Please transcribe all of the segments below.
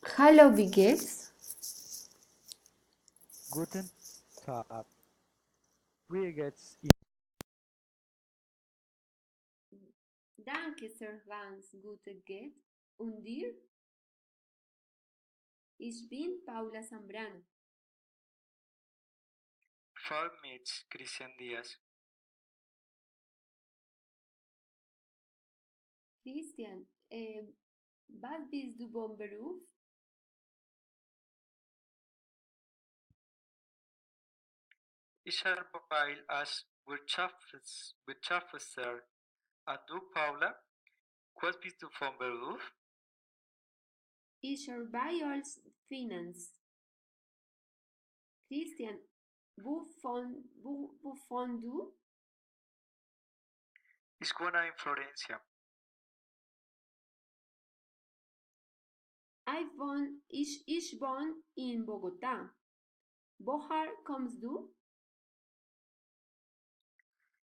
Hallo, wie geht's? Guten Tag. Wie geht's Danke, Sir Vance, gute geht. Und dir? Ich bin Paula Zambrano. Fall mit Cristian Díaz. Christian, was bist du vom Beruf? Ich arbeite als Wirtschaftswissenschaftler. Und du, Paula, was bist du vom Beruf? Ich arbeite als Finanz. Christian, wovon du? Ich wohne in Florencia. Ich wohne in Bogotá. Woher kommst du?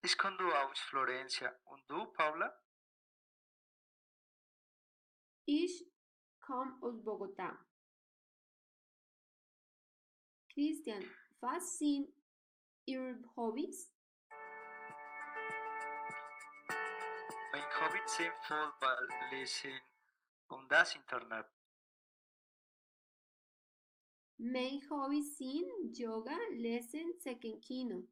Ich komme aus Florencia. Und du, Paula? Ich komme aus Bogotá. Christian, was sind Ihre Hobbys? Mein Hobby sind Fußball, Lesen und das Internet. Mein Hobbys sind Yoga, Lesen, Seken Kino.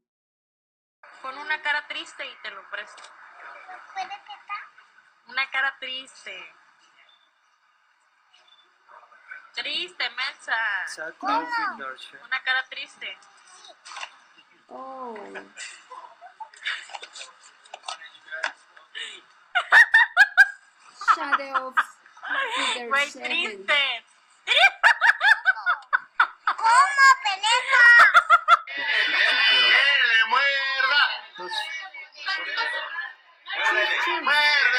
Pon una cara triste y te lo presto. Una cara triste. Triste, mensa. Sag auf Wiedersehen. Una cara triste. Oh, Shadows Güey, Wiedersehen. triste. ¿Cómo, Peleta? ¡Que le muerda! Choo-choo. ¡Muerde!